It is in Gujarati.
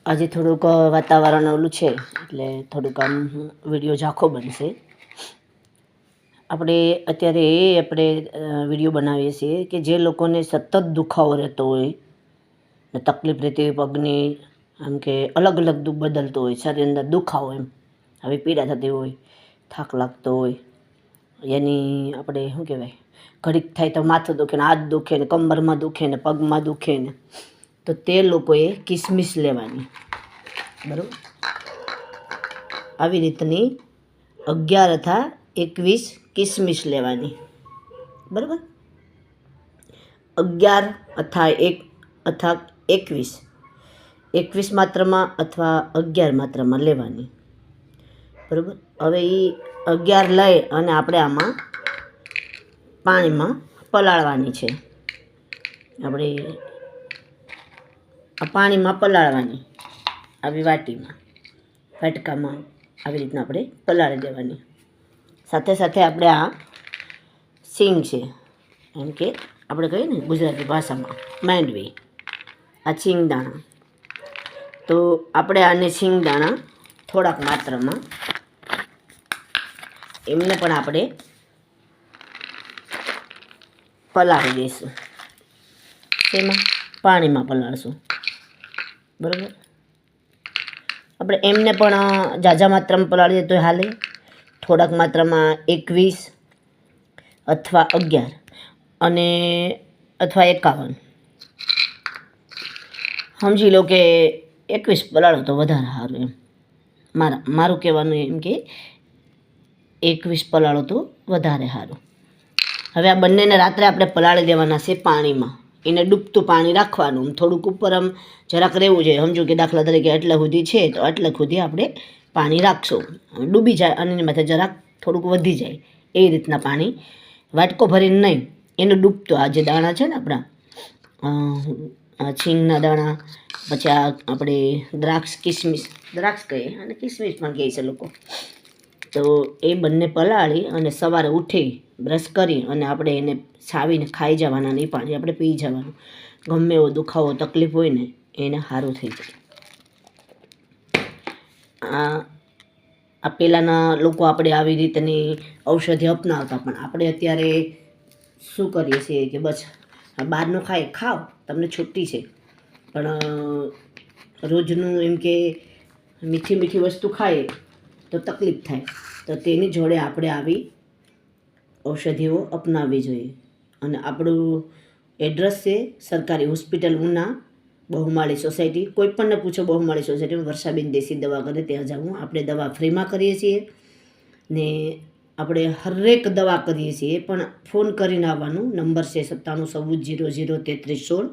આજે થોડુંક વાતાવરણ ઓલું છે એટલે થોડુંક આમ વિડીયો ઝાંખો બનશે. આપણે અત્યારે વિડીયો બનાવીએ છીએ કે જે લોકોને સતત દુખાવો રહેતો હોય ને તકલીફ રહેતી હોય પગની, આમ કે અલગ અલગ દુઃખ બદલતો હોય, શરીર અંદર દુખાવો એમ આવી પીડા થતી હોય, થાક લાગતો હોય, એની આપણે શું કહેવાય, ઘડીક થાય તો માથું દુખે ને, હાથ દુખે ને, કમરમાં દુખે ને, પગમાં દુખે ને, તો તે લોકોએ કિસમિસ લેવાની. બરાબર, આવી રીતની 11 અથવા 21 કિસમિસ લેવાની. બરાબર, 11 અથવા 21 માત્રામાં અથવા 11 માત્રામાં લેવાની. બરાબર, હવે એ 11 લઈ અને આપણે આમાં પાણીમાં પલાળવાની છે. આપણે આ પાણીમાં પલાળવાની, આવી વાટકામાં આવી રીતના આપણે પલાળી દેવાની. સાથે સાથે આપણે આ સિંગ છે, એમ કે આપણે કહીએ ને ગુજરાતી ભાષામાં માંડવી, આ સિંગદાણા. તો આપણે આને સિંગદાણા થોડાક માત્રામાં એમને પણ આપણે પલાળી દઈશું. તેમાં પાણીમાં પલાળશું. બરાબર, આપણે એમને પણ ઝાઝા માત્રામાં પલાળીએ તો હાલે. થોડાક માત્રામાં 21 અથવા 11 અને અથવા 51, સમજી લો કે 21 પલાળો તો વધારે સારું એમ. મારું કહેવાનું એમ કે 21 પલાળો તો વધારે સારું. હવે આ બંનેને રાત્રે આપણે પલાળી દેવાના છે પાણીમાં. એને ડૂબતું પાણી રાખવાનું, થોડુંક ઉપર આમ જરાક રહેવું જોઈએ. સમજો કે દાખલા તરીકે આટલા સુધી છે તો આટલા સુધી આપણે પાણી રાખશું. ડૂબી જાય અને એની માથે જરાક થોડુંક વધી જાય એ રીતના પાણી, વાટકો ભરીને નહીં, એને ડૂબતું. આ જે દાણા છે ને આપણા છીંગના દાણા, પછી આ આપણે દ્રાક્ષ કહીએ અને કિસમિસ પણ કહે છે લોકો. તો એ બંને પલાળી અને સવારે ઉઠી બ્રશ કરી અને આપણે એને છાવીને ખાઈ જવાના. નહીં પાણી આપણે પી જવાનું. ગમે એવો દુખાવો તકલીફ હોય ને એને સારું થઈ જાય. આ પહેલાંના લોકો આપણે આવી રીતની ઔષધિ અપનાવતા, પણ આપણે અત્યારે શું કરીએ છીએ કે બસ બહારનું ખાઓ, તમને છુટ્ટી છે, પણ રોજનું એમ કે મીઠી વસ્તુ ખાઈએ તો તકલીફ થાય. તો તેની જોડે આપણે આવી ઔષધિઓ અપનાવવી જોઈએ. અને આપણું એડ્રેસ છે સરકારી હોસ્પિટલ ઉના, બહુમાળી સોસાયટી. કોઈ પણને પૂછો બહુમાળી સોસાયટીમાં વર્ષાબેન દેશી દવાખાને, ત્યાં જવું. આપણે દવા ફ્રીમાં કરીએ છીએ ને આપણે હરેક દવા કરીએ છીએ, પણ ફોન કરીને આવવાનું. નંબર છે 97 14 00 33 16.